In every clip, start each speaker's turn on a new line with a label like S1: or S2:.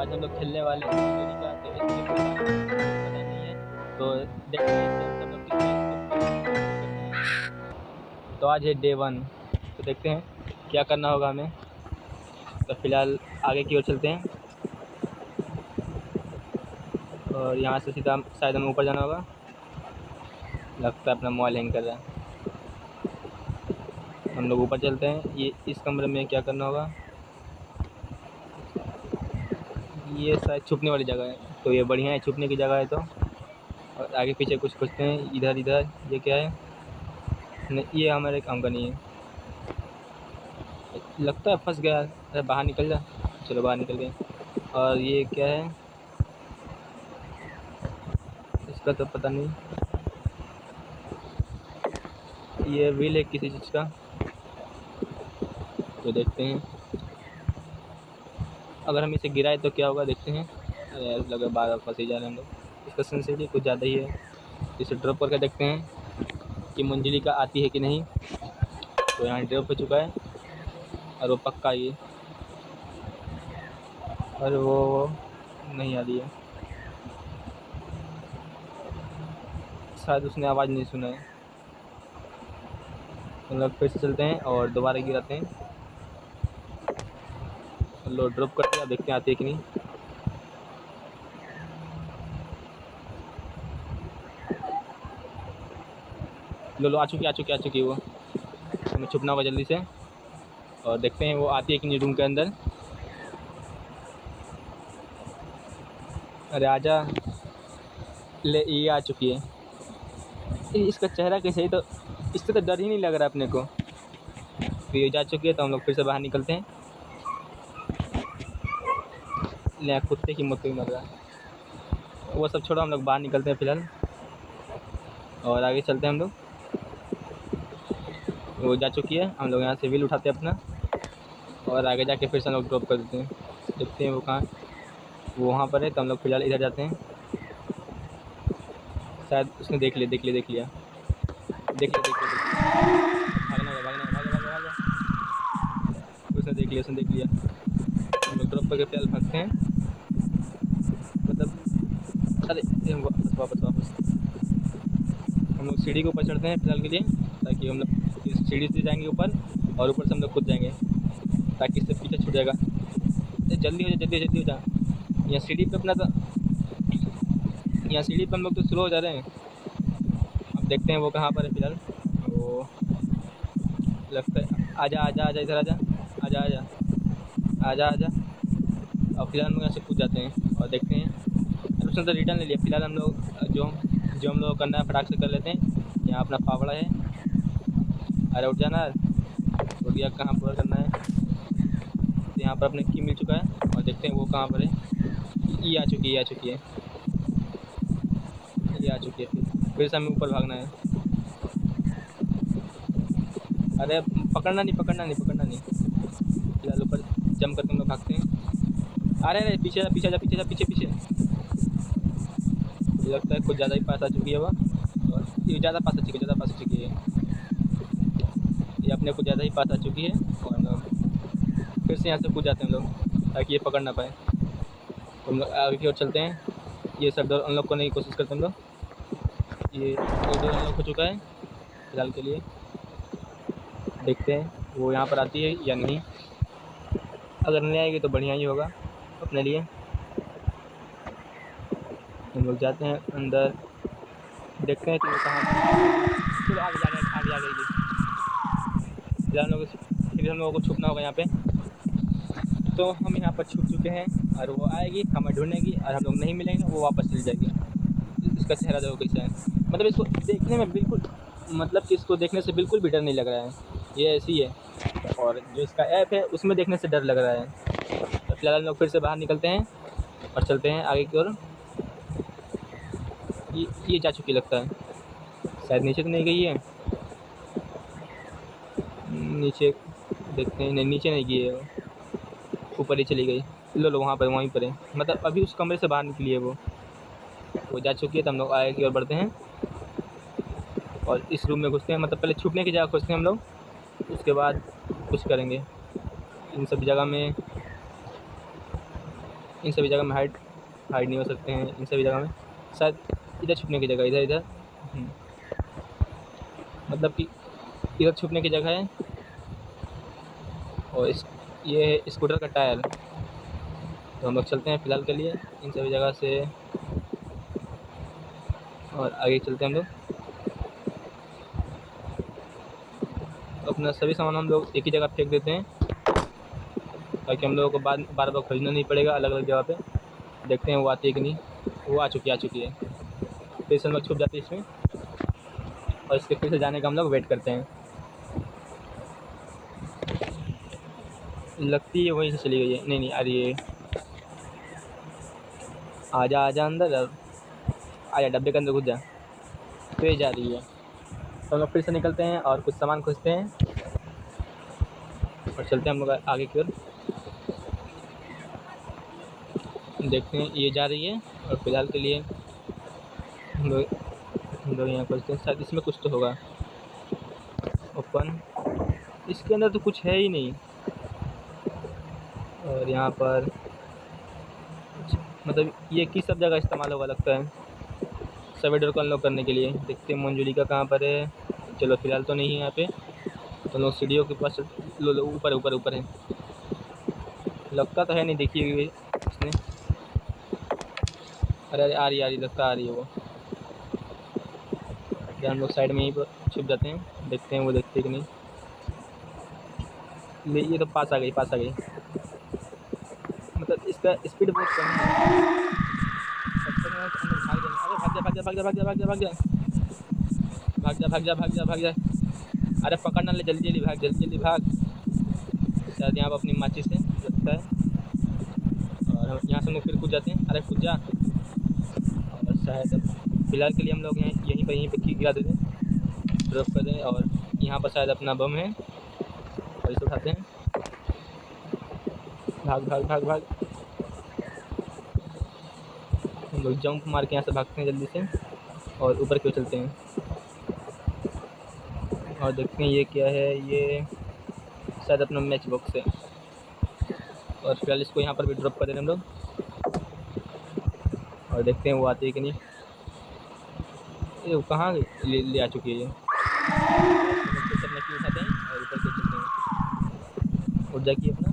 S1: आज हम लोग खेलने वाले हैं स्टोरी का, तो इसमें पता नहीं है, तो देखते हैं इससे हम सब लोग कितना इसको करते हैं। तो आज है डे 1, तो देखते हैं क्या करना होगा हमें। तो फिलहाल आगे की ओर चलते हैं और यहाँ से सीधा शायद हमें ऊपर जाना होगा। लगता है अपना मोबाइल हैंग कर रहा है। हम लोग ऊपर चलते हैं। ये इस कमरे में क्या करना होगा, ये शायद छुपने वाली जगह है, तो ये बढ़िया है, छुपने की जगह है। तो और आगे पीछे कुछ खोजते हैं, इधर इधर ये क्या है, नहीं ये हमारे काम का नहीं है। लगता है फंस गया। अरे बाहर निकल जा। चलो बाहर निकल गए। और ये क्या है, इसका तो पता नहीं। ये व्हील है किसी चीज़ का, तो देखते हैं अगर हम इसे गिराए तो क्या होगा, देखते हैं। अरे यार लगा बार फंस ही जा रहे हैं हम लोग। इसका सेंसिटिविटी कुछ ज़्यादा ही है। इसे ड्रॉप करके देखते हैं कि मंजिली का आती है कि नहीं। तो यहाँ ड्रॉप हो चुका है और वो पक्का ये, और वो नहीं आ रही है, शायद उसने आवाज़ नहीं सुना है। हम लोग फिर से चलते हैं और दोबारा गिराते हैं। लो ड्रॉप करते हैं, देखते हैं आती है कि नहीं। लो आ चुकी वो। हमें छुपना होगा जल्दी से और देखते हैं वो आती है कि नहीं रूम के अंदर। अरे आजा। ले ये आ चुकी है। इसका चेहरा कैसे ही, तो इससे तो डर ही नहीं लग रहा अपने को। तो ये जा चुकी है, तो हम लोग फिर से बाहर निकलते हैं। ले कुत्ते की मौत भी मर रहा है। वो सब छोड़ो, हम लोग बाहर निकलते हैं फिलहाल और आगे चलते हैं हम लोग। वो जा चुकी है, हम लोग यहाँ से व्हील उठाते हैं अपना और आगे जाके फिर से हम लोग ड्रॉप कर देते हैं। देखते हैं वो कहाँ, वो वहाँ पर है। तो हम लोग फिलहाल इधर जाते हैं। शायद उसने देख लिया। भागना। उसने देख लिया। हम लोग ड्रॉप करके फिलहाल भागते हैं, मतलब अरे वापस हम लोग सीढ़ी के ऊपर चढ़ते हैं फिलहाल के लिए, ताकि हम लोग इस सीढ़ी से जाएंगे ऊपर और ऊपर से हम लोग खुद जाएंगे, ताकि इससे पीछे छूट जाएगा। जल्दी हो जा। यहाँ सीढ़ी पे हम लोग तो स्लो हो जा रहे हैं। अब देखते हैं वो कहाँ पर है फिलहाल। वो लगता है आजा इधर आजा। और फिलहाल हम लोग यहाँ से कूद जाते हैं और देखते हैं। उसने तो रिटर्न ले लिया। फिलहाल हम लोग जो हम लोग करना है फटाक से कर लेते हैं। यहाँ अपना फावड़ा है। अरे उठ जाना, उठ गया। कहाँ पूरा करना है, तो यहाँ पर अपने की मिल चुका है और देखते हैं वो कहाँ पर है। ये आ चुकी है। फिर से हमें ऊपर भागना है। अरे पकड़ना नहीं। फिलहाल ऊपर जंप करके हम लोग भागते हैं। अरे पीछे लगता है कुछ ज़्यादा ही पास आ चुकी है वह, और ये ज़्यादा पास आ चुकी है। ये अपने को ज़्यादा ही पास आ चुकी है और हम लोग फिर से यहाँ से कूद जाते हैं हम लोग, ताकि ये पकड़ ना पाए। तो हम लोग आगे की ओर चलते हैं। ये सब डोर अनलॉक करने की कोशिश करते हैं हम लोग। ये डोर अनलॉक हो चुका है फिलहाल के लिए। देखते हैं वो यहाँ पर आती है या नहीं। अगर नहीं आएगी तो बढ़िया ही होगा अपने लिए। हम लोग जाते हैं अंदर, देखते हैं कि वो कहाँ। चलो आगे आ गई। फिर हम लोगों को छुपना होगा यहाँ पे। तो हम यहाँ पर छुप चुके हैं और वो आएगी, हमें ढूंढेगी और हम लोग नहीं मिलेंगे, वो वापस चली जाएगी। इसका चेहरा देखो कैसा है, मतलब इसको देखने में बिल्कुल, मतलब कि इसको देखने से बिल्कुल भी डर नहीं लग रहा है। ये ऐसी है। और जो इसका ऐप है उसमें देखने से डर लग रहा है। तो फिलहाल हम लोग फिर से बाहर निकलते हैं और चलते हैं आगे की ओर। ये जा चुकी लगता है, शायद नीचे तो नहीं गई है। नीचे देखते हैं। नहीं नीचे नहीं गई है, ऊपर ही चली गई। लो वहीं पर है, मतलब अभी उस कमरे से बाहर निकली है वो जा चुकी है। तो हम लोग आगे की ओर बढ़ते हैं और इस रूम में घुसते हैं। मतलब पहले छुपने की जगह खोजते हैं हम लोग, उसके बाद कुछ करेंगे। इन सब जगह में इन सभी जगह में हाइड हाइड नहीं हो सकते हैं। इन सभी जगह में शायद इधर छुपने की जगह, इधर इधर मतलब कि इधर छुपने की जगह है। और ये है स्कूटर का टायर। तो हम लोग चलते हैं फ़िलहाल के लिए इन सभी जगह से और आगे चलते हैं हम लोग। अपना सभी सामान हम लोग एक ही जगह फेंक देते हैं ताकि हम लोगों को बार बार खोजना नहीं पड़ेगा अलग अलग जगह पे। देखते हैं वो आती है कि नहीं। वो आ चुकी है। फिर से हम लोग छुप जाते हैं इसमें और इसके फिर से जाने का हम लोग वेट करते हैं। लगती है वहीं से चली गई है। नहीं आ रही है। आजा अंदर, आजा डब्बे के अंदर घुस जा। फिर जा रही है। तो हम लोग फिर से निकलते हैं और कुछ सामान खोजते हैं और चलते हैं हम लोग आगे की ओर। देखते हैं ये जा रही है और फिलहाल के लिए हम लोग यहाँ खोजते हैं। शायद इसमें कुछ तो होगा। ओपन, इसके अंदर तो कुछ है ही नहीं। और यहाँ पर मतलब ये किस सब जगह इस्तेमाल होगा लगता है सभी डोर को अनलॉक करने के लिए। देखते हैं मंजुलिका कहाँ पर है। चलो फिलहाल तो नहीं है यहाँ पे। तो लोग सीढ़ियों के पास लो ऊपर है। लगता तो है नहीं, देखिए इसने। अरे आ रही लगता आ रही है वो। क्या हम लोग साइड में ही छुप जाते हैं। देखते हैं वो देखते कि नहीं। ये तो पास आ गई। मतलब इसका स्पीड बहुत कम है। भाग जा। अरे पकड़ना ले, जल्दी भाग। शायद यहाँ पर अपनी माचिस से लगता है और यहाँ से हम लोग फिर कूद जाते हैं। अरे कूद जा। और शायद फिलहाल के लिए हम लोग यहीं पे की गिरा देते हैं, ड्रॉप कर दें। और यहाँ पर शायद अपना बम है और इसे उठाते हैं। भाग। हम लोग जंप मार के यहाँ से भागते हैं जल्दी से और ऊपर क्यों चलते हैं और देखते हैं ये क्या है। ये शायद अपना मैच बॉक्स है और फिलहाल इसको यहाँ पर भी ड्रॉप कर दे रहे हम लोग और देखते हैं वो आती है कि नहीं। ये वो कहाँ ले आ चुकी है ये। उठाते हैं और ऊपर से चलते हैं। उठ जाके अपना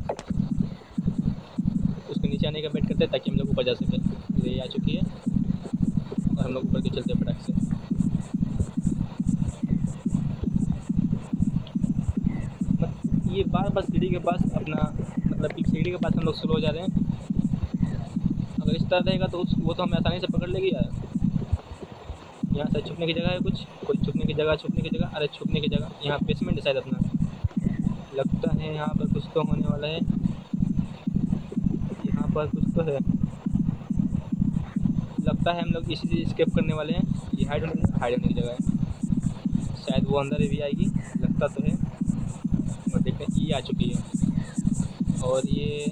S1: उसके नीचे आने का वेट करते हैं ताकि हम लोग ऊपर जा सकें। ले आ चुकी है और हम लोग ऊपर के चलते हैं फटाक से। ये बार सीढ़ी के पास अपना मतलब कि सीढ़ी के पास हम लोग स्लो हो जा रहे हैं। अगर इस तरह रहेगा तो वो तो हमें आसानी से पकड़ लेगी यार। यहाँ से छुपने की जगह है कोई छुपने की जगह। अरे छुपने की जगह यहाँ बेसमेंट है शायद अपना। लगता है यहाँ पर कुछ तो होने वाला है। यहाँ पर कुछ तो है। लगता है हम लोग इसी से स्केप करने वाले हैं। ये हाइड होने की जगह है। शायद वो अंदर भी आएगी, लगता तो है। और देखते हैं ये आ चुकी है और ये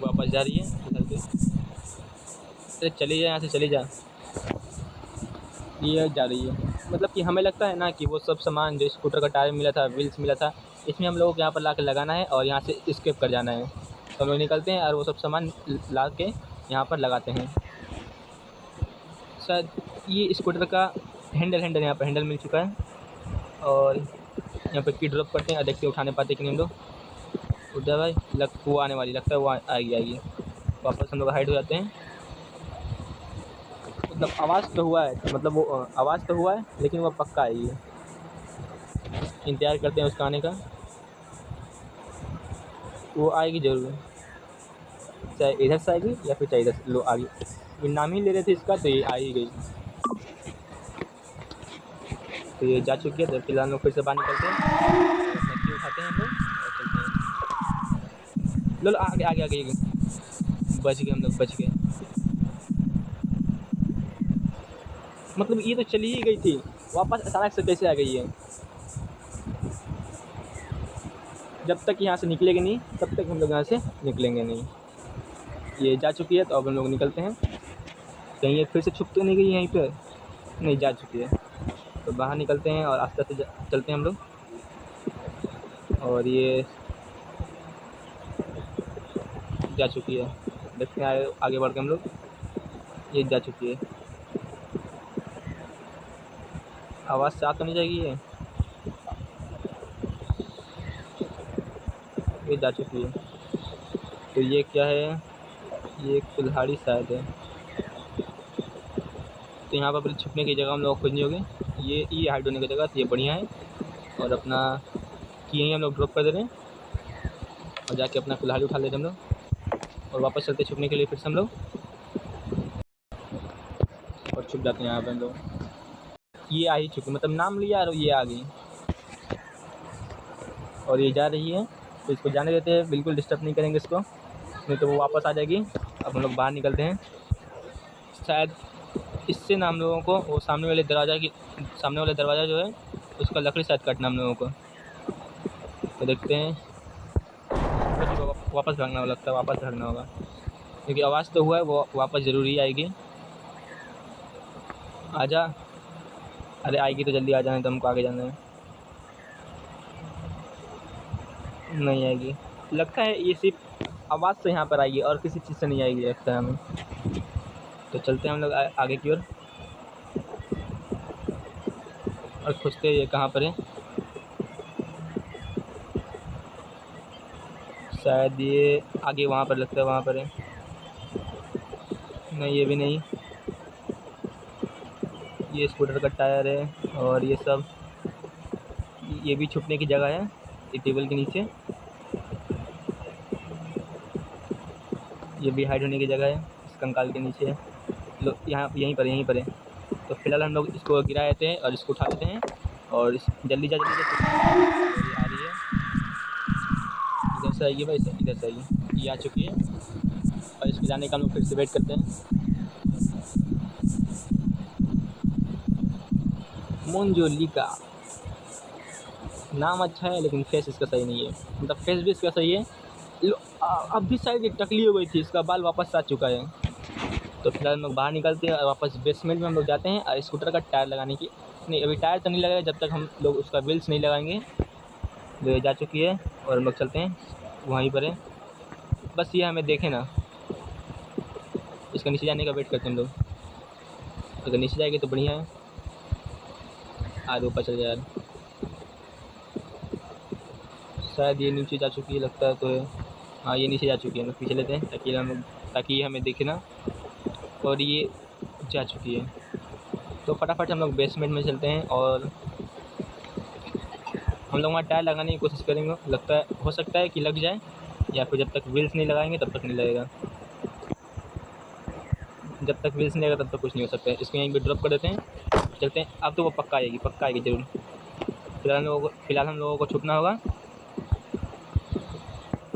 S1: वापस जा रही है इधर से। अरे चली जा, यहाँ से चली जा। ये जा रही है। मतलब कि हमें लगता है ना कि वो सब सामान जो स्कूटर का टायर मिला था, व्हील्स मिला था, इसमें हम लोगों को यहाँ पर ला के लगाना है और यहाँ से स्केप कर जाना है। तो हम लोग निकलते हैं और वो सब सामान ला के यहाँ पर लगाते हैं। शायद ये स्कूटर का हैंडल यहाँ पर हैंडल मिल चुका है और यहाँ पर की ड्रॉप करते हैं और देखते हैं उठाने पाते कि नहीं हम लोग। उधर भाई वो आने वाली, लगता है वो आएगी। वापस हम लोग हाइड हो जाते हैं। मतलब आवाज़ तो हुआ है, मतलब वो आवाज़ तो हुआ है लेकिन वो पक्का आएगी। इंतज़ार करते हैं उसका आने का। वो आएगी ज़रूर, चाहे इधर से आएगी या फिर चाहे इधर से। लो आ गई। ये नाम ही ले रहे थे इसका तो ये आ ही गई। तो ये जा चुकी है। तो फिलहाल हम लोग फिर से बाहर निकलते हैं, मच्छी उठाते हैं हम लोग और चलते हैं। लो आगे बच गए हम लोग, बच गए। मतलब ये तो चली ही गई थी, वापस अचानक से कैसे आ गई है। जब तक यहाँ से निकलेगी नहीं तब तक हम लोग यहाँ से निकलेंगे नहीं। ये जा चुकी है तो अब हम लोग निकलते हैं। कहीं ये फिर से छुप तो नहीं गई यहीं पर? नहीं, जा चुकी है। तो बाहर निकलते हैं और आस्ते आस्ते चलते हैं हम लोग। और ये जा चुकी है। देखते हैं आगे बढ़ के हम लोग। ये जा चुकी है। आवाज़ साफ तो नहीं जाएगी ये जा चुकी है। तो ये क्या है, ये एक कुल्हाड़ी शायद है। तो यहाँ पर छुपने की जगह हम लोग खोजनी होगी। ये हाइड होने की जगह, तो ये बढ़िया है। और अपना की यहीं हम लोग ड्रॉप कर दे रहे हैं और जाके अपना कुल्हाड़ी उठा लेते हम लोग और वापस चलते छुपने के लिए फिर से हम लोग, और छुप जाते हैं यहाँ पर हम लोग। ये आ ही चुकी, मतलब नाम लिया और ये आ गई और ये जा रही है। तो इसको जाने देते हैं, बिल्कुल डिस्टर्ब नहीं करेंगे इसको, नहीं तो वो वापस आ जाएगी। अब हम लोग बाहर निकलते हैं। शायद इससे ना हम लोगों को वो सामने वाले दरवाज़ा जो है उसका लकड़ी शायद काटना हम लोगों को। तो देखते हैं, वापस भागना होगा, लगता है वापस भागना होगा क्योंकि आवाज़ तो हुआ है, वो वापस ज़रूरी आएगी। आजा, अरे आएगी तो जल्दी आ जाने, तो हमको आगे जाना है। नहीं आएगी, लगता है ये सिर्फ आवाज़ से यहाँ पर आएगी और किसी चीज़ से नहीं आएगी लगता है हमें। तो चलते हैं हम लोग आगे की ओर और खोजते हैं ये कहाँ पर है। शायद ये आगे वहाँ पर, लगता है वहाँ पर है। नहीं, ये भी नहीं। ये स्कूटर का टायर है और ये सब, ये भी छुपने की जगह है, ये टेबल के नीचे। ये भी हाइड होने की जगह है, इस कंकाल के नीचे है। लो यहाँ यहीं पर है। तो फिलहाल हम लोग इसको गिरा देते हैं और इसको उठा लेते हैं और जल्दी जा आ रही है। इधर से आएगी भाई, इधर से आएगी, ये आ चुकी है और इसको जाने का हम लोग फिर से वेट करते हैं। मोंजोलिका नाम अच्छा है लेकिन फेस इसका सही नहीं है, मतलब फेस भी इसका सही है। अब भी शायद ये टकली हो गई थी, इसका बाल वापस आ चुका है। तो फिलहाल हम लोग बाहर निकलते हैं और वापस बेसमेंट में हम लोग जाते हैं और स्कूटर का टायर लगाने की, नहीं अभी टायर तो नहीं लगाया जब तक हम लोग उसका व्हील्स नहीं लगाएंगे। जो ये जा चुकी है और हम लोग चलते हैं वहीं पर है। बस ये हमें देखे ना, इसका नीचे जाने का वेट करते हैं हम लोग। अगर नीचे जाएगी तो बढ़िया है, आज ऊपर चल जाए। शायद ये नीचे जा चुकी है लगता है, तो हाँ ये नीचे जा चुकी है। हम लोग पीछे लेते हैं ताकि ये हमें देखे ना, और ये जा चुकी है। तो फटाफट हम लोग बेसमेंट में चलते हैं और हम लोग वहाँ टायर लगाने की कोशिश करेंगे। लगता है हो सकता है कि लग जाए, या फिर जब तक व्हील्स नहीं लगाएंगे तब तक नहीं लगेगा। जब तक व्हील्स नहीं लगेगा तब तक कुछ नहीं हो सकता है। इसको यहीं पे ड्रॉप कर देते हैं, चलते हैं। अब तो वो पक्का आएगी ज़रूर। फिलहाल हम लोगों को छुपना होगा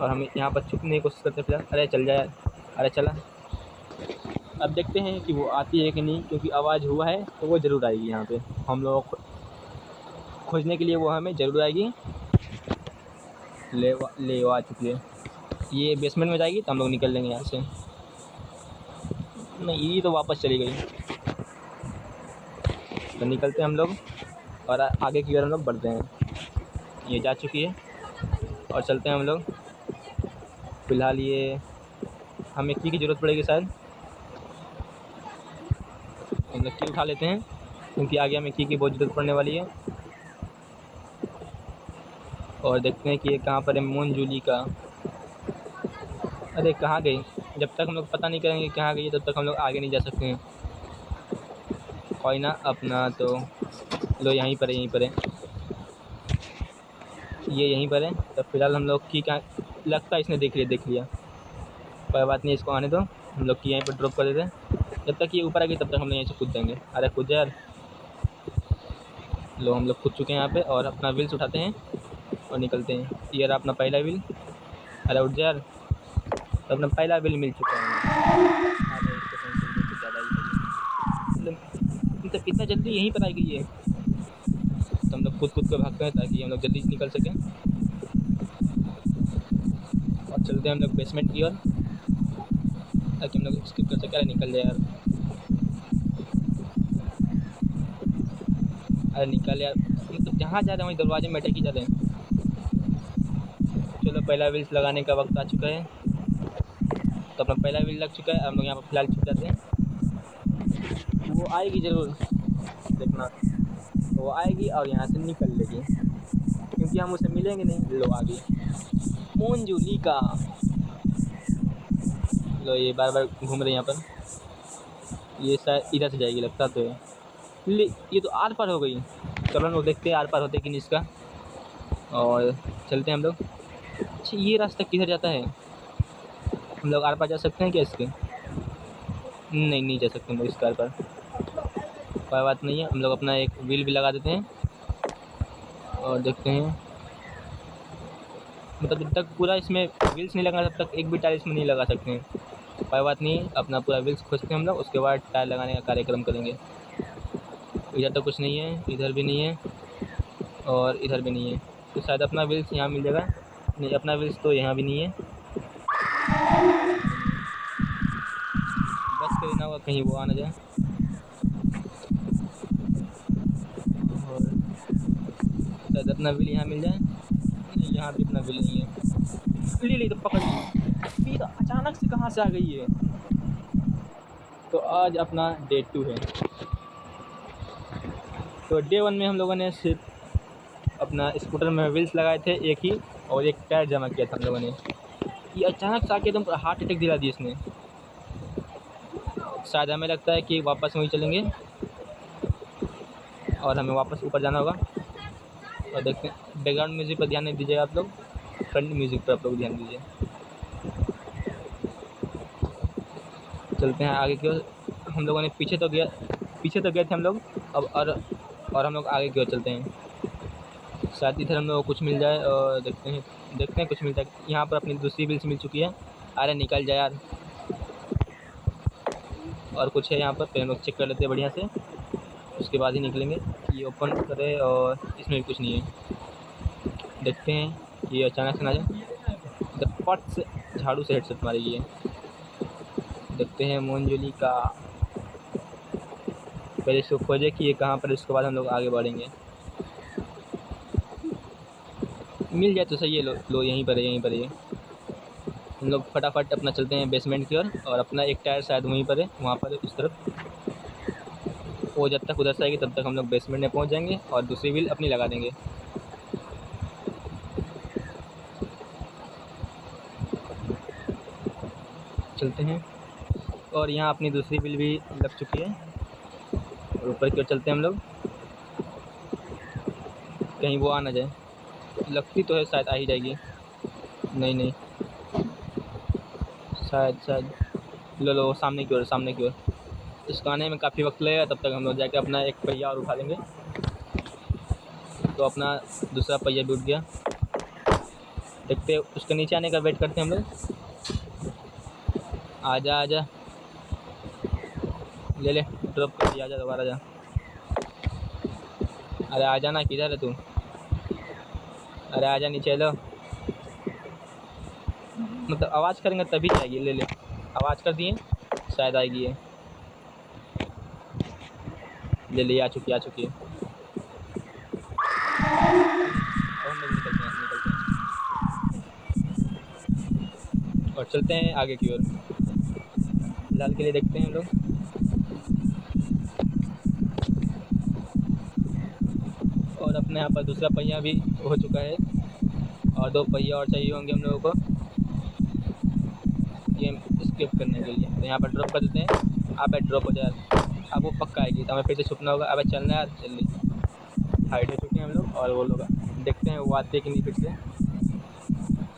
S1: और हम यहाँ पर छुपने की कोशिश करते हैं फिलहाल। अरे चल जाए, अरे चला। अब देखते हैं कि वो आती है कि नहीं, क्योंकि आवाज़ हुआ है तो वो ज़रूर आएगी। यहाँ पे हम लोग खोजने के लिए वो हमें ज़रूर आएगी। ले वो आ चुकी है। ये बेसमेंट में जाएगी तो हम लोग निकल लेंगे यहाँ से। नहीं, ये तो वापस चली गई। तो निकलते हैं हम लोग और आगे की ओर हम लोग बढ़ते हैं। ये जा चुकी है और चलते हैं हम लोग। फ़िलहाल ये हमें की ज़रूरत पड़ेगी शायद, हम लोग की उठा लेते हैं क्योंकि आगे हमें की बहुत ज़रूरत पड़ने वाली है। और देखते हैं कि ये कहाँ पर है, मोंजोलिका। अरे कहाँ गई? जब तक हम लोग पता नहीं करेंगे कहाँ गई तब तक हम लोग आगे नहीं जा सकते हैं। कोई ना, अपना तो लो यहीं पर है, ये यहीं पर है। तो फिलहाल हम लोग की कहाँ, लगता है इसने देख लिया। कोई बात नहीं, इसको आने दो। हम लोग की यहीं पर ड्रॉप कर देते हैं। जब तक ये ऊपर आ गई तब तक हम लोग यहीं से कूद देंगे। अरे कूद यार। लो हम लोग कूद चुके हैं यहाँ पे और अपना व्हील्स उठाते हैं और निकलते हैं। ये रहा अपना पहला व्हील। अरे उठ जा यार, तो अपना पहला व्हील मिल चुका है। मतलब कितना जल्दी यहीं पर आ गई है। तो हम लोग कूद कर भागते हैं ताकि हम लोग जल्दी निकल सकें और चलते हैं हम लोग बेसमेंट की ओर ताकि हम लोग स्किप कर सकें। अरे निकल जाए यार, अरे निकल यार। मतलब जहाँ जा रहे हैं वहीं दरवाजे में अटक ही जा रहे हैं। चलो पहला व्हील्स लगाने का वक्त आ चुका है। तो अपना पहला व्हील लग चुका है। हम लोग यहाँ पर फिलहाल छुप जाते हैं। वो आएगी ज़रूर, देखना वो आएगी और यहाँ से निकल लेगी, क्योंकि हम उसे मिलेंगे नहीं। लो आ गई मोंजुलिका। लो ये बार बार घूम रही है यहाँ पर। ये शायद इधर से जाएगी लगता तो है। ले ये तो आर पार हो गई। चलो हम लोग देखते हैं आर पार होते कि नहीं इसका, और चलते हैं हम लोग। अच्छा ये रास्ता किधर जाता है? हम लोग आर पार जा सकते हैं क्या इसके? नहीं, नहीं जा सकते हम लोग इसके आर पार। कोई बात नहीं है, हम लोग अपना एक व्हील भी लगा देते हैं और देखते हैं। मतलब जब तक पूरा इसमें व्हील्स नहीं लगा तब तक एक भी टायर इसमें नहीं लगा सकते हैं। कोई बात नहीं, अपना पूरा व्हील्स खोजते हैं हम लोग, उसके बाद टायर लगाने का कार्यक्रम करेंगे। इधर तो कुछ नहीं है, इधर भी नहीं है और इधर भी नहीं है, तो शायद अपना व्हील्स यहाँ मिल जाएगा। नहीं, अपना व्हील्स तो यहाँ भी नहीं है। बस कर देना होगा कहीं वो आ ना जाए। और शायद अपना व्हील यहाँ मिल जाए। नहीं, यहाँ भी अपना व्हील नहीं है। ले तो पकड़ ली। ये तो अचानक से कहाँ से आ गई है। तो आज अपना डे 2 है। तो डे 1 में हम लोगों ने सिर्फ अपना स्कूटर में व्हील्स लगाए थे एक ही, और एक टायर जमा किया था हम लोगों ने। ये अचानक से आके एकदम हार्ट अटैक दिला दी इसने। शायद हमें लगता है कि वापस वहीं चलेंगे और हमें वापस ऊपर जाना होगा। और देखते हैं, बैकग्राउंड म्यूज़िक पर ध्यान नहीं दीजिएगा आप लोग, फ्रंट म्यूज़िक पर आप लोग ध्यान दीजिए। चलते हैं आगे की ओर। हम लोगों ने पीछे तो गए थे हम लोग अब, और हम लोग आगे की ओर चलते हैं। शायद इधर हम लोग को कुछ मिल जाए और देखते हैं कुछ मिलता है। यहाँ पर अपनी दूसरी व्हील्स मिल चुकी है। अरे निकल जाए यार। और कुछ है यहाँ पर हम लोग चेक कर लेते हैं बढ़िया से, उसके बाद ही निकलेंगे। ये ओपन करें और इसमें भी कुछ नहीं है। देखते हैं ये अचानक से ना जाए, फट से झाड़ू से हेडसेट मारेगी ये। देखते हैं मोंजुलिका। पहले इसको खोजे कि ये कहाँ पर, इसके बाद हम लोग आगे बढ़ेंगे। मिल जाए तो सही है। लो यहीं पर है ये। हम लोग फटाफट अपना चलते हैं बेसमेंट की ओर, और अपना एक टायर शायद वहीं पर है, वहाँ पर है उस तरफ। वो जब तक उधर से आएगी तब तक हम लोग बेसमेंट में पहुँच जाएंगे और दूसरी व्हील अपनी लगा देंगे। चलते हैं, और यहाँ अपनी दूसरी व्हील भी लग चुकी है। और ऊपर की ओर चलते हैं हम लोग, कहीं वो आ ना जाए। लगती तो है शायद आ ही जाएगी। नहीं, शायद लो सामने की ओर। इसको आने में काफ़ी वक्त लगेगा, तब तक हम लोग जाके अपना एक पहिया और उठा लेंगे। तो अपना दूसरा पहिया भी उठ गया। देखते उसके नीचे आने का वेट करते हैं हम लोग। आजा ले ड्रॉप कर दिया, आजा दोबारा जा। अरे आजा ना, किधर है तू? अरे आजा नीचे। लो मतलब आवाज़ करेंगे तभी जाएगी। ले आवाज़ कर दिए, शायद आएगी ये। ले आ चुकी है। और हम लोग निकलते हैं और चलते हैं आगे की ओर। फिलहाल के लिए देखते हैं हम लोग। और अपने यहाँ पर दूसरा पहिया भी हो चुका है, और 2 पहिया और चाहिए होंगे हम लोगों को गेम स्किप करने के लिए। तो यहाँ पर ड्रॉप कर देते हैं। अब ड्रॉप हो जाए, अब वो पक्का आएगी तो हमें फिर से छुपना होगा। अब चलना है, जल्दी हाइड हो चुके हैं हम लोग। और वो लोग देखते हैं वो आते कि नहीं फिर से।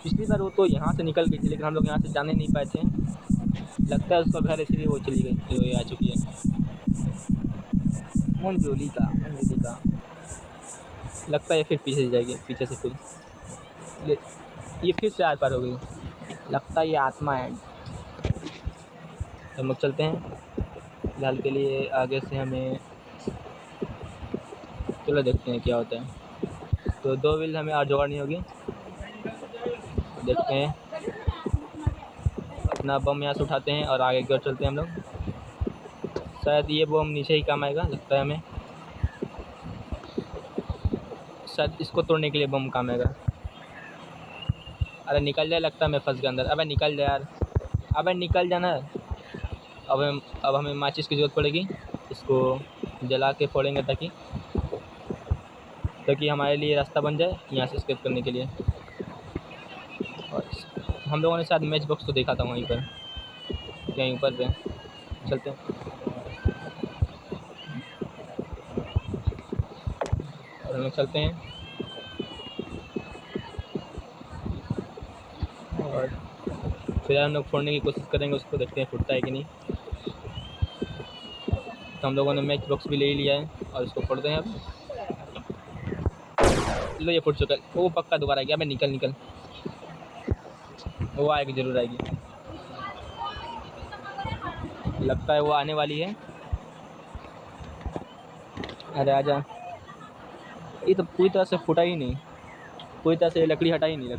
S1: पिछली बार वो तो यहाँ से निकल गई थी, लेकिन हम लोग यहाँ से जाने नहीं पाए थे। लगता है उसका घर, इसलिए वो चली गई। वो आ चुकी है मोंजुलिका। लगता है फिर पीछे से जाएगी, पीछे से फिर ये फिर से आर पार हो गई। लगता है ये आत्मा है। हम लोग चलते हैं फिलहाल के लिए आगे से। हमें चलो देखते हैं क्या होता है। तो 2 व्हील हमें और जोड़नी होगी। देखते हैं, अपना बम यहाँ से उठाते हैं और आगे की ओर चलते हैं हम लोग। शायद ये बम नीचे ही काम आएगा, लगता है हमें। शायद इसको तोड़ने के लिए बम काम आएगा। अरे निकल जाए, लगता है मैं फंस गया अंदर। अबे निकल जाए यार, अबे निकल जाना। अब हमें माचिस की ज़रूरत पड़ेगी। इसको जला के फोड़ेंगे ताकि हमारे लिए रास्ता बन जाए यहाँ से एस्केप करने के लिए। और हम लोगों ने शायद मैच बॉक्स तो देखा था वहीं पर, कहीं ऊपर पे। चलते हैं और हम लोग चलते हैं और फिर हम लोग फोड़ने की कोशिश करेंगे उसको, देखते हैं फुटता है कि नहीं। तो हम लोगों ने मैच बॉक्स भी ले ही लिया है और इसको फोड़ते हैं अब। लो ये फुट चुका है। वो पक्का दोबारा आ गया। मैं निकल निकल, वो आएगी, ज़रूर आएगी। लगता है वो आने वाली है। अरे आजा। ये तो पूरी तरह से फूटा ही नहीं, पूरी तरह से लकड़ी हटा ही नहीं।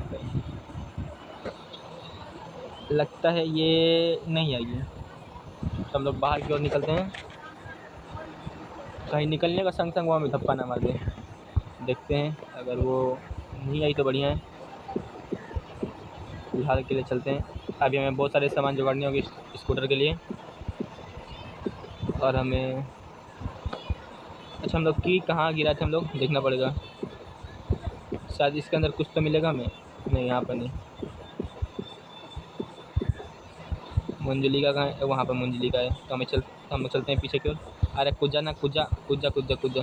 S1: लगता है ये नहीं आई है। तो हम लोग बाहर की ओर निकलते हैं, कहीं निकलने का संग संग वहाँ में धप्पा ना मार दे। देखते हैं, अगर वो नहीं आई तो बढ़िया है। फिलहाल के लिए चलते हैं। अभी हमें बहुत सारे सामान जुगाड़ने होंगे स्कूटर के लिए। और हमें अच्छा, हम लोग की कहाँ गिरा थे, हम लोग देखना पड़ेगा। शायद इसके अंदर कुछ तो मिलेगा हमें। नहीं, यहाँ पर नहीं। मंजली का कहाँ है? वहाँ पर मंजली का है। तो हम लोग चलते हैं पीछे की ओर। अरे कुजा ना, कुजा कुजा कुजा कुजा।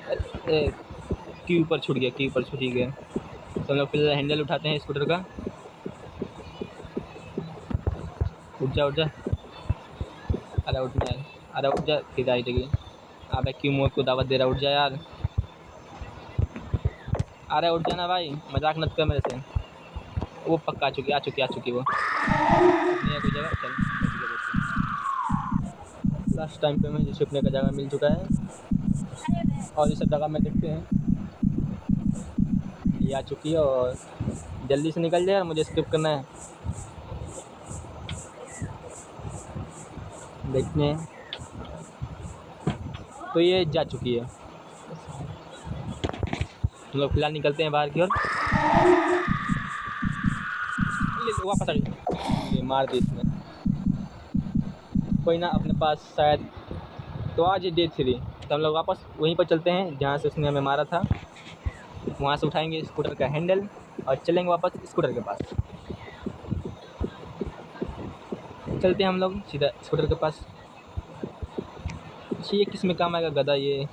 S1: अरे की ऊपर छूट गया, की ऊपर छूट ही गया। तो हम लोग फिर हैंडल उठाते हैं स्कूटर का। उठ जा उठ जा। अरे उठ ना यार, अरे उठ जा, फिर आई देगी। अबे क्यों मौत को दावत दे रहा, उठ जा यार। अरे उठ जाना भाई, मजाक मत कर मेरे से। वो पक्का आ चुकी वो अपनी कोई जगह। चल लास्ट टाइम पे मुझे छुपने का जगह मिल चुका है और ये सब जगह में देखते हैं। ये आ चुकी है और जल्दी से निकल जाए, मुझे स्किप करना है। देखते हैं। तो ये जा चुकी है। हम लोग फिलहाल निकलते हैं बाहर की ओर। वापस आ गई, मार दी इसने। कोई ना, अपने पास शायद तो आज डे 3। तो हम लोग वापस वहीं पर चलते हैं जहाँ से उसने हमें मारा था। वहाँ से उठाएंगे स्कूटर का हैंडल और चलेंगे वापस स्कूटर के पास। चलते हैं हम लोग सीधा स्कूटर के पास। ये किस में काम आएगा गधा, ये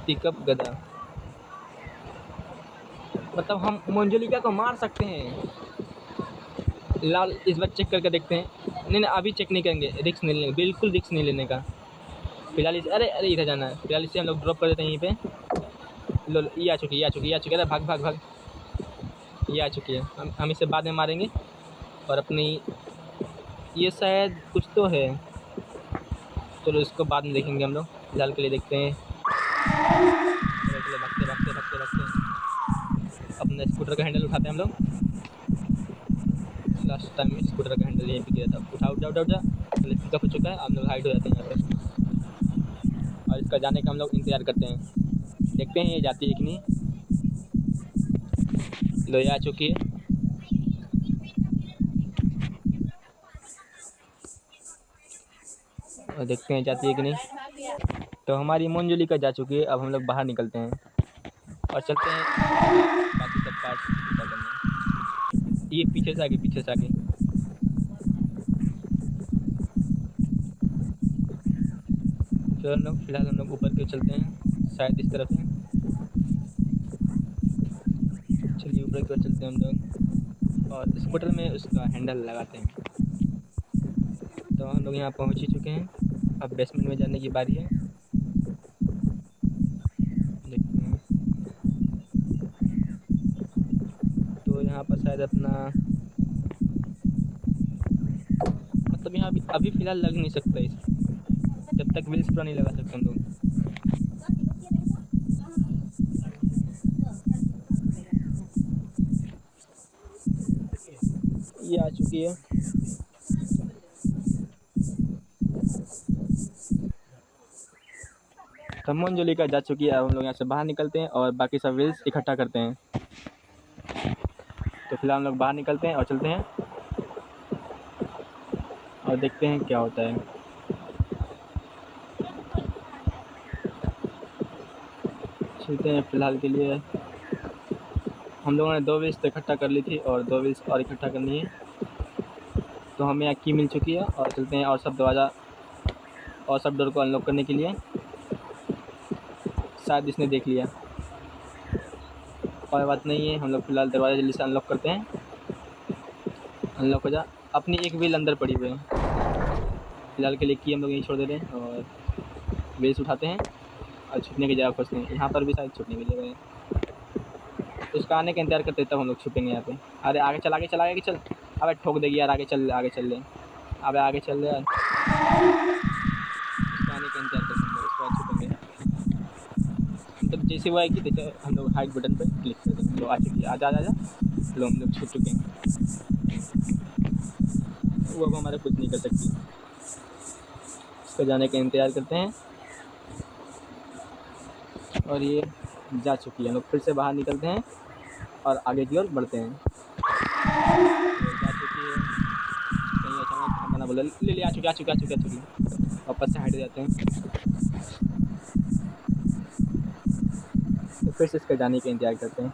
S1: पिकअप गधा। मतलब हम मंजुलिका को मार सकते हैं। लाल इस बार चेक करके देखते हैं। नहीं अभी चेक नहीं करेंगे, रिस्क नहीं लेंगे, बिल्कुल रिस्क नहीं लेने का। फिलहाल अरे अरे इधर जाना है। फिलहाल इसे हम लोग ड्रॉप कर देते हैं यहीं पे। लो ये आ चुकी है। अरे भाग भाग भाग। ये आ चुकी है। हम इसे बाद में मारेंगे। और अपनी ये शायद कुछ तो है, चलो इसको बाद में देखेंगे हम लोग। फिलहाल के लिए देखते हैं। चलो भागते अपना स्कूटर का हैंडल उठाते हैं हम लोग। लास्ट टाइम स्कूटर का हैंडल यहीं पे गिरा था। उठा जा। चलो पिकअप हो चुका है, हम लोग हाइड हो जाते हैं यहाँ पे। और इसका जाने का हम लोग इंतज़ार करते हैं, देखते हैं ये जाती है कि नहीं। लो ये आ चुकी है। और देखते हैं जाती है कि नहीं। तो हमारी मंजुलिका जा चुकी है। अब हम लोग बाहर निकलते हैं और चलते हैं बाकी सब पार्ट करने। ये पीछे से आगे चलो हम लोग फिलहाल ऊपर के चलते हैं, शायद इस तरफ है। चलिए ऊपर की ओर चलते हैं हम लोग और स्कूटर में उसका हैंडल लगाते हैं। तो हम लोग यहाँ पहुँच ही चुके हैं। अब बेसमेंट में जाने की बारी है। देखते हैं। तो यहाँ पर शायद अपना मतलब यहाँ अभी फ़िलहाल लग नहीं सकता इस, जब तक व्हील्स पूरा नहीं लगा सकते हम लोग। ये आ चुकी है। तो मंजुलिका जा चुकी है। अब हम लोग यहाँ से बाहर निकलते हैं और बाकी सब व्हील्स इकट्ठा करते हैं। तो फिलहाल हम लोग बाहर निकलते हैं और चलते हैं। और देखते हैं क्या होता है। चलते हैं फ़िलहाल के लिए। हम लोगों ने 2 व्हील्स तो इकट्ठा कर ली थी और 2 व्हील्स और इकट्ठा करनी है, तो हमें यहाँ की मिल चुकी है और चलते हैं और सब दरवाज़ा और सब डोर को अनलॉक करने के लिए। शायद इसने देख लिया, कोई बात नहीं है। हम लोग फ़िलहाल दरवाज़ा जल्दी से अनलॉक करते हैं। अनलॉक हो जा। अपनी एक व्हील अंदर पड़ी हुई है। फ़िलहाल के लिए की हम लोग यहीं छोड़ दे रहे हैं और व्हील्स उठाते हैं और छुपने की जगह खोजते हैं। यहाँ पर भी शायद छुपने की जगह है, उसका आने का इंतज़ार करते तब हम लोग छुपेंगे यहाँ पे। अरे आगे चल, आगे चल, आगे चल। अबे ठोक देगी यार, आगे चल, आगे चल ले। अबे आगे चल ले यार। उसका आने का इंतज़ार करते हैं हम लोग, उसके बाद छुपेंगे। मतलब जैसे वो आएगी जैसे हम लोग हाइड बटन पर क्लिक कर देंगे। तो आ चुकी है, आजा आजा आजा। लो हम लोग छुप चुके हैं। वो अब हमारा कुछ नहीं कर सकती। उसको जाने का इंतज़ार करते हैं और ये जा चुकी है। हम लोग फिर से बाहर निकलते हैं और आगे की ओर बढ़ते हैं। जा चुकी है, कहीं अचानक हम ना बोले ले ले, आ चुकी, आ चुकी, आ चुकी, आ चुकी। वापस से हट जाते हैं। तो फिर से इसके जाने का इंतज़ार करते हैं।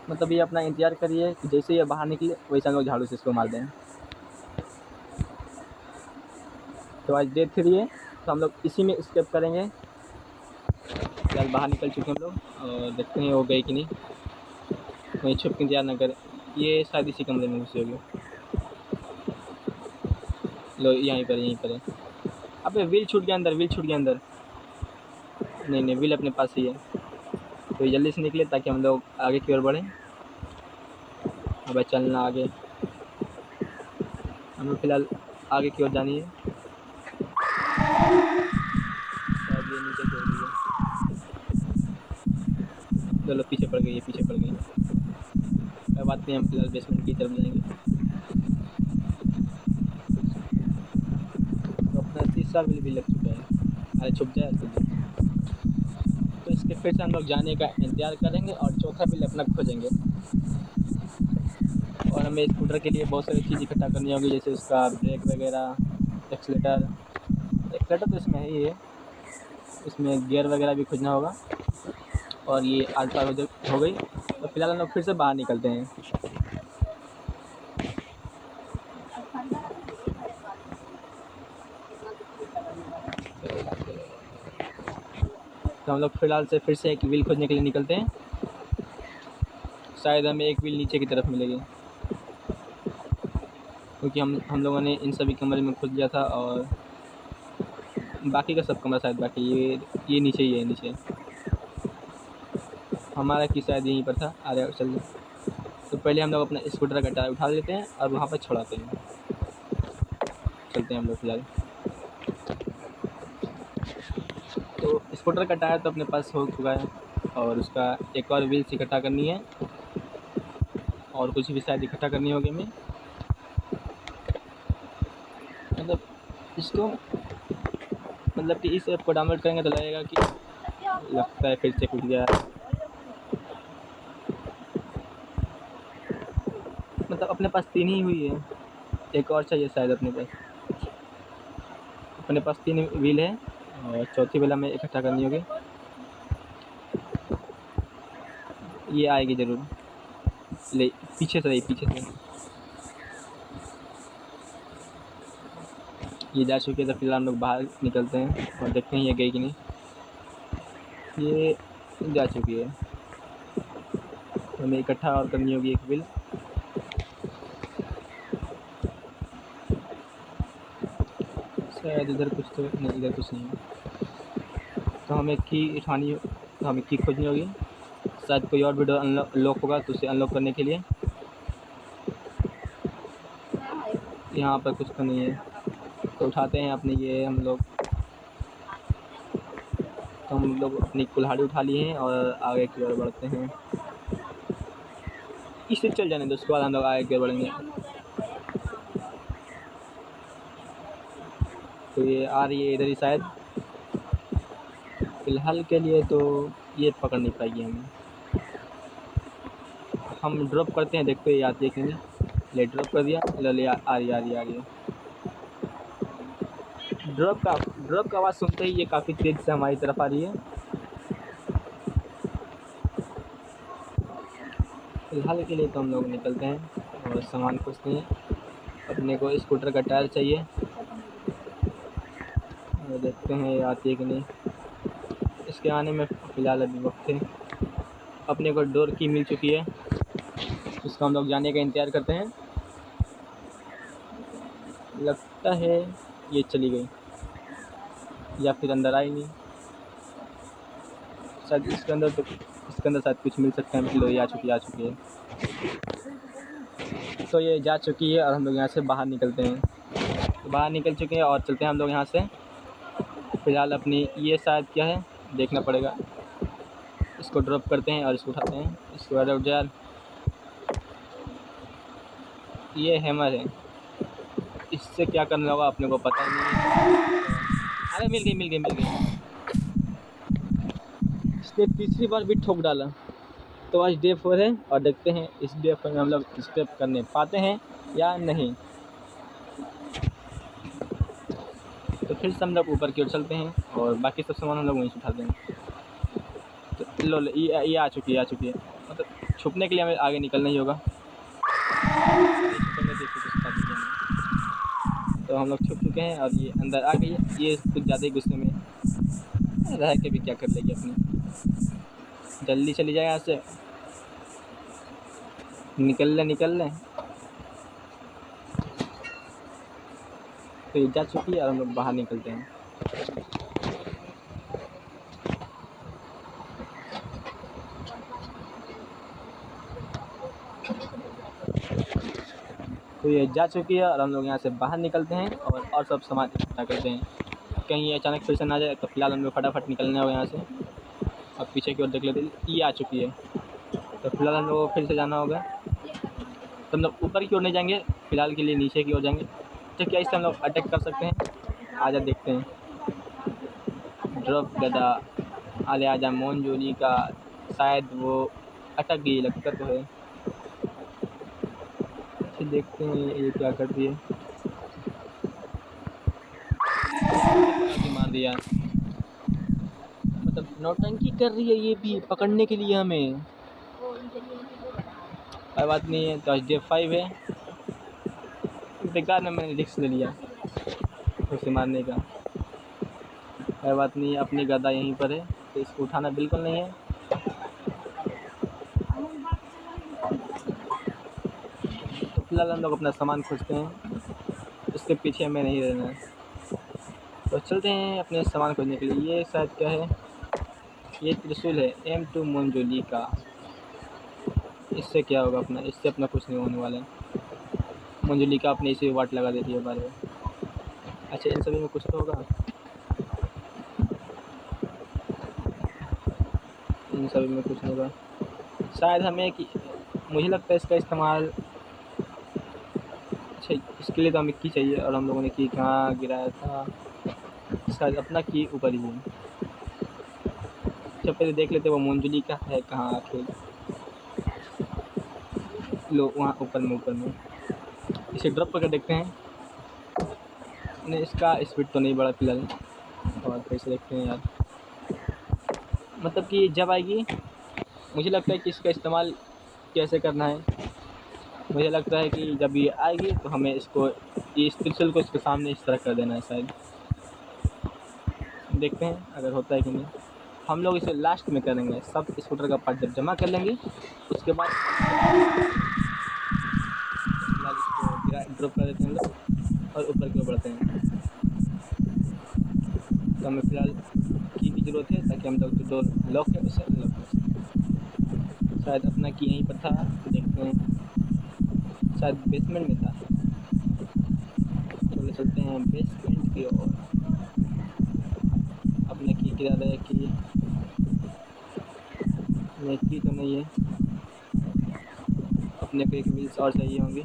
S1: मतलब ये अपना इंतज़ार करिए कि जैसे ये बाहर निकले वैसे हम लोग झाड़ू से इसको मार दें। तो आज डे 3 है, तो हम लोग इसी में स्केप करेंगे। फिलहाल बाहर निकल चुके हैं हम लोग और देखते हैं वो गए कि नहीं। वहीं छुप के इंतजार ना करें। ये शायद इसी कमरे में घुसी होगी। लो यहीं पर, यहीं पर है। अबे व्हील छूट गया अंदर, व्हील छूट गया अंदर। नहीं नहीं, व्हील अपने पास ही है। तो जल्दी से निकले ताकि हम लोग आगे की ओर बढ़ें। अब चलना आगे, हम लोग फिलहाल आगे की ओर जानी है। शायद ये नीचे गिर गई है। चलो पीछे पड़ गई है, पीछे पड़ गई। कोई बात नहीं, हम फिलहाल बेसमेंट की तरफ जाएंगे। तो अपना तीसरा व्हील भी लग चुका है। अरे छुप जाए तो इसके फिर से हम लोग जाने का इंतज़ार करेंगे और चौथा व्हील अपना खोजेंगे। और हमें स्कूटर के लिए बहुत सारी चीज़ इकट्ठा करनी होगी, जैसे उसका ब्रेक वगैरह, एक्सीलेटर। एक्सीलेटर तो इसमें ही है, इसमें गियर वगैरह भी खोजना होगा। और ये आस पास हो गई। तो फिलहाल हम लोग फिर से बाहर निकलते हैं। तो हम लोग फिलहाल से फिर से एक व्हील खोजने के लिए निकलते हैं। शायद हमें एक व्हील नीचे की तरफ मिलेगी, क्योंकि हम लोगों ने इन सभी कमरे में खोज लिया था और बाकी का सब कमरा शायद बाकी। ये नीचे ही है, नीचे हमारा की शायद यहीं पर था। अरे चल, तो पहले हम लोग अपना स्कूटर का टायर उठा लेते हैं और वहाँ पर छोड़ाते हैं। चलते हैं हम लोग फिलहाल। तो स्कूटर का टायर तो अपने पास हो चुका है और उसका एक और व्हील्स इकट्ठा करनी है और कुछ भी शायद इकट्ठा करनी होगी हमें। मतलब इसको, मतलब कि इस ऐप को डाउनलोड करेंगे तो लगेगा कि लगता है फिर से टूट गया। मतलब अपने पास 3 ही हुई है, एक और चाहिए शायद अपने पास। अपने पास 3 व्हील है और चौथी व्हील हमें इकट्ठा करनी होगी। ये आएगी ज़रूर। ले पीछे से, पीछे से ये जा चुकी है। तो फिलहाल हम लोग बाहर निकलते हैं और देखते हैं ये गई कि नहीं। ये जा चुकी है, तो हमें इकट्ठा और करनी होगी एक व्हील। शायद इधर कुछ तो नहीं, इधर कुछ नहीं है। तो हमें की उठानी, तो हमें की खोजनी होगी। शायद कोई और भी डोर अनलॉक होगा, तो उसे अनलॉक करने के लिए यहाँ पर कुछ तो नहीं है। तो उठाते हैं अपने ये हम लोग। तो हम लोग अपनी कुल्हाड़ी उठा लिए हैं और आगे की ओर बढ़ते हैं। इसे चल जाने दो, उसके बाद हम लोग आगे की ओर बढ़ेंगे। तो ये आ रही है इधर ही शायद। फ़िलहाल के लिए तो ये पकड़ नहीं पाएगी हमें। हम ड्रॉप करते हैं, देखते हैं आती है कि नहीं। ले ड्रॉप कर दिया, ले आ रही है, आ रही है, आ रही है। ड्रॉप का आवाज़ सुनते ही ये काफ़ी तेज़ से हमारी तरफ आ रही है। फिलहाल के लिए तो हम लोग निकलते हैं और सामान खोजते हैं। अपने को स्कूटर का टायर चाहिए और देखते हैं ये आती है कि नहीं। इसके आने में फ़िलहाल अभी वक्त है। अपने को डोर की मिल चुकी है, उसका हम लोग जाने का इंतज़ार करते हैं। लगता है ये चली गई या फिर अंदर आई नहीं। शायद इसके अंदर शायद कुछ मिल सकता है। लो ये आ चुकी है। तो ये जा चुकी है और हम लोग यहाँ से बाहर निकलते हैं। तो बाहर निकल चुके हैं और चलते हैं हम लोग यहाँ से। फ़िलहाल अपनी ये शायद क्या है देखना पड़ेगा। इसको ड्रॉप करते हैं और इसको उठाते हैं। इसको अरे उठ यार, ये हैमर है, इससे क्या करना होगा अपने को पता ही नहीं है। अरे मिल गई। इसने तीसरी बार भी ठोक डाला। तो आज डे 4 है और देखते हैं इस डे 4 में हम लोग स्टेप करने पाते हैं या नहीं। तो फिर से हम लोग ऊपर की ओर चलते हैं और बाकी सब सामान हम लोग वहीं से उठाते हैं। तो लो ये आ चुकी है। मतलब छुपने के लिए हमें आगे निकलना ही होगा। तो हम लोग छुप चुके हैं और ये अंदर आ गई है। ये कुछ ज़्यादा ही गुस्से में रह के भी क्या कर लेगी अपनी। जल्दी चली जाए यहाँ से, निकल लें। तो ये जा चुकी है और हम लोग बाहर निकलते हैं। तो ये जा चुकी है और हम लोग यहाँ से बाहर निकलते हैं और सब सामान इकट्ठा करते हैं। कहीं ये अचानक फिर से ना जाए। तो फिलहाल हम लोग फटाफट निकलने होगा यहाँ से। अब पीछे की ओर देख लेते हैं, ये आ चुकी है। तो फिलहाल हम लोग को फिर से जाना होगा। तो हम लोग ऊपर की ओर नहीं जाएंगे, फिलहाल के लिए नीचे की ओर जाएंगे। तो क्या इससे हम लोग अटैक कर सकते हैं? आजा देखते हैं। ड्रॉप गदा आले आजा मोनजोली का शायद वो अटक गई लगता तो है। फिर देखते हैं ये क्या करती है। मार दिया, मतलब नौटंकी कर रही है ये भी पकड़ने के लिए हमें। कोई बात नहीं है। तो आज डे 5 है। बेकार में मैंने रिस्क ले लिया उसे मारने का। कोई बात नहीं है, अपनी गदा यहीं पर है तो इसको उठाना बिल्कुल नहीं है। तो फिलहाल हम लोग अपना सामान खोजते हैं, उसके पीछे हमें नहीं रहना है। तो चलते हैं अपने सामान खोजने के लिए। ये शायद क्या है, ये त्रिशूल है M2 मोनजोली का। इससे क्या होगा अपना? इससे अपना कुछ नहीं होने वाला है। मोनजोली का अपने इसे वाट लगा देती है बार बार। अच्छा इन सभी में कुछ तो होगा, इन सभी में कुछ नहीं होगा शायद हमें कि मुझे लगता है इसका इस्तेमाल। अच्छा इसके लिए तो हमें की चाहिए और हम लोगों ने की कहाँ गिराया था, शायद अपना की ऊपर ही है। अच्छा पहले देख लेते वो मोनजोली का है कहाँ आखिर। लो वहाँ ऊपर में इसे ड्रॉप करके देखते हैं। नहीं इसका स्पीड तो नहीं बढ़ा फिलहाल, और कैसे देखते हैं यार। मतलब कि जब आएगी मुझे लगता है कि इसका इस्तेमाल कैसे करना है। मुझे लगता है कि जब ये आएगी तो हमें इसको इस त्रिशूल को इसके सामने इस तरह कर देना है शायद। देखते हैं अगर होता है कि नहीं। हम लोग इसे लास्ट में करेंगे। सब स्कूटर का पार्ट जब जमा कर लेंगे उसके बाद इसको ड्रॉप कर देते हैं हम लोग और ऊपर की ओर बढ़ते हैं। तो हमें फ़िलहाल की ज़रूरत है ताकि हम लोग जो डोर लॉक है उसे अनलॉक कर सकें। शायद अपना की यहीं पर था, तो देखते हैं। शायद बेसमेंट में था। चलो चलते हैं बेसमेंट की ओर। अपना की किधर है? की नहीं, की तो नहीं है। अपने को एक व्हील्स और चाहिए होंगे।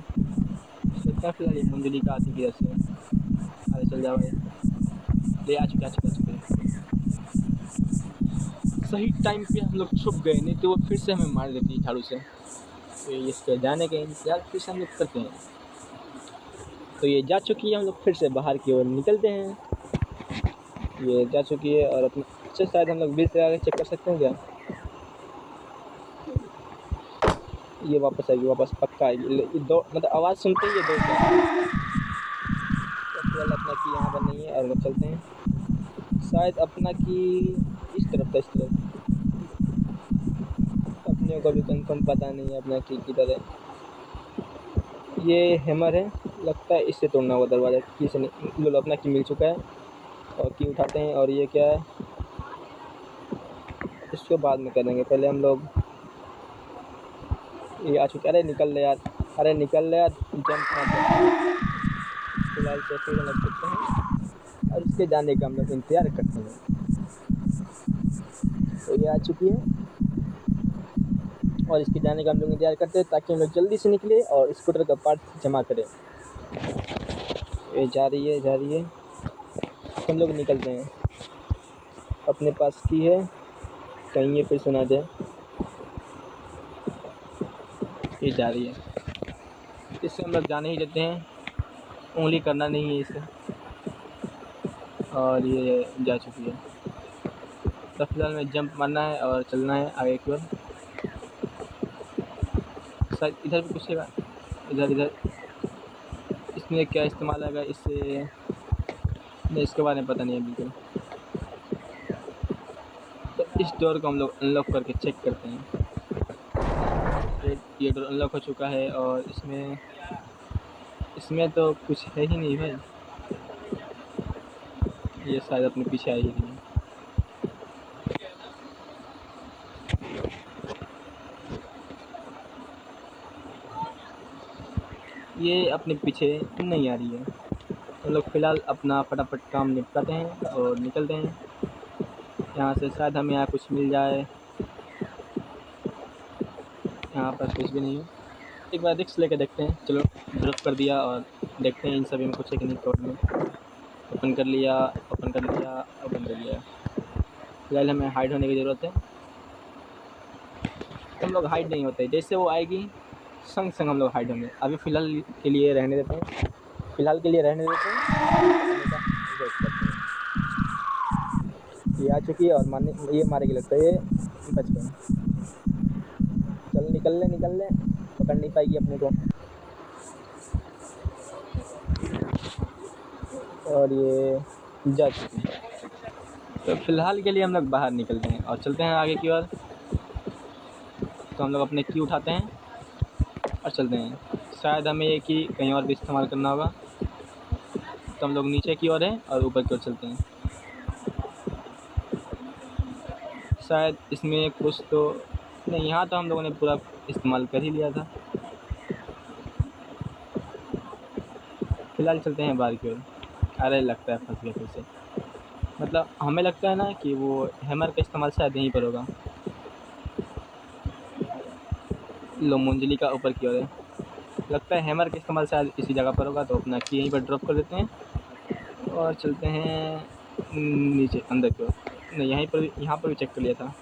S1: सोचता है फिलहाल ये मोनजोली का आती किधर से। अरे चल जाओ भाई, ले आ चुके सही टाइम पे हम लोग छुप गए, नहीं तो वो फिर से हमें मार देती है झाड़ू से। तो इसके जाने का इंतज़ार फिर से हम लोग करते हैं। तो ये जा चुकी है, हम लोग फिर से बाहर की ओर निकलते हैं। ये जा चुकी है और अपने अच्छा शायद हम लोग बीच से आगे चेक कर सकते हैं क्या? ये वापस आएगी, वापस पक्का आएगी। ये दो मतलब आवाज़ सुनते ही ये दौड़ जाएगी। तो फिलहाल अपना की यहाँ पर नहीं है और लोग चलते हैं। शायद अपना की इस तरफ था, इस तरफ। अपने को भी कंफर्म पता नहीं है अपना की किधर है। ये हैमर है, लगता है इससे तोड़ना होगा दरवाज़ा। की से नहीं, लो अपना की मिल चुका है और की उठाते हैं। और ये क्या है, इसको बाद में करेंगे, पहले हम लोग ये आ चुके। अरे निकल ले यार, अरे निकल ले यार, जंप मार। फिलहाल से फिर लग सकते हैं और इसके जाने का हम लोग इंतज़ार करते हैं। तो ये आ चुकी है और इसके जाने का हम लोग इंतज़ार करते हैं ताकि हम लोग जल्दी से निकले और स्कूटर का पार्ट जमा करें। ये जा रही है, जा रही है। हम लोग निकलते हैं। अपने पास की है, कहीं ये फिर सुना जाए। ये जा रही है, इससे हम लोग जाने ही देते हैं, उंगली करना नहीं है इसे। और ये जा चुकी है। तो फिलहाल में जंप मारना है और चलना है आगे की ओर। शायद इधर भी कुछ है, इधर इधर इसमें क्या इस्तेमाल आएगा इससे, नहीं इसके बारे में पता नहीं है बिल्कुल। तो इस डोर को हम लोग अनलॉक करके चेक करते हैं। ये डोर अनलॉक हो चुका है और इसमें तो कुछ है ही नहीं भाई। ये शायद अपने पीछे आई ही नहीं। ये अपने पीछे नहीं आ रही है। तो लोग फ़िलहाल अपना फटाफट काम निपटाते हैं और निकलते हैं यहाँ से। शायद हमें यहाँ कुछ मिल जाए। यहाँ पर कुछ भी नहीं है। एक बार रिक्स लेके देखते हैं। चलो ड्रॉप कर दिया और देखते हैं इन सभी में कुछ है कि नहीं। कोड में ओपन कर लिया, ओपन कर लिया, ओपन कर लिया। फिलहाल हमें हाइड होने की ज़रूरत है। हम लोग हाइड नहीं होते, जैसे वो आएगी संग संग हम लोग हाइड होंगे। अभी फ़िलहाल के लिए रहने देते हैं, फ़िलहाल के लिए रहने देते हैं। ये आ चुकी है और मारने, ये मारेगी लगता है। ये बच गए। चल निकल ले, निकल ले, पकड़ नहीं पाएगी अपने को। और ये जा चुकी है। तो फ़िलहाल के लिए हम लोग बाहर निकलते हैं और चलते हैं आगे की ओर। तो हम लोग अपने की उठाते हैं और चलते हैं। शायद हमें ये की कहीं और भी इस्तेमाल करना होगा। तो हम लोग नीचे की ओर हैं और ऊपर की ओर चलते हैं। शायद इसमें कुछ तो नहीं, यहाँ तो हम लोगों ने पूरा इस्तेमाल कर ही लिया था। फ़िलहाल चलते हैं बाहर की ओर। अरे लगता है फंस गया फिर से। मतलब हमें लगता है ना कि वो हैमर का इस्तेमाल शायद यहीं पर होगा। लो मंजिली का ऊपर की ओर है, लगता है हैमर का इस्तेमाल शायद इसी जगह पर होगा। तो अपना की यहीं पर ड्रॉप कर देते हैं और चलते हैं नीचे अंदर की ओर। नहीं यहीं पर, यहाँ पर भी चेक कर लिया था।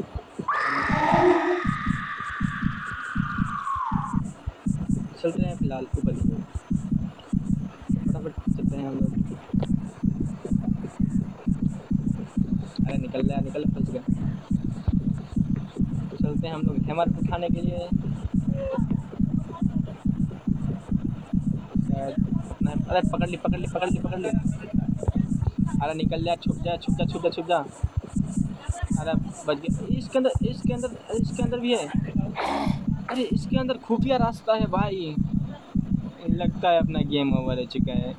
S1: चलते हैं फ़िलहाल ऊपर की ओर, फटाफट चलते हैं हम लोग। अरे निकल गया, निकल, फंस गया। तो चलते हैं हम लोग हैमर उठाने के लिए। अरे पकड़ ली, पकड़ ली, पकड़ ली, पकड़ ली। अरे निकल जा, छुप जा, छुप जा, छुप जा, छुप जा। अरे बच गया। इसके अंदर, इसके अंदर, इसके अंदर भी है। अरे इसके अंदर खुफिया रास्ता है भाई। लगता है अपना गेम ओवर हो चुका है।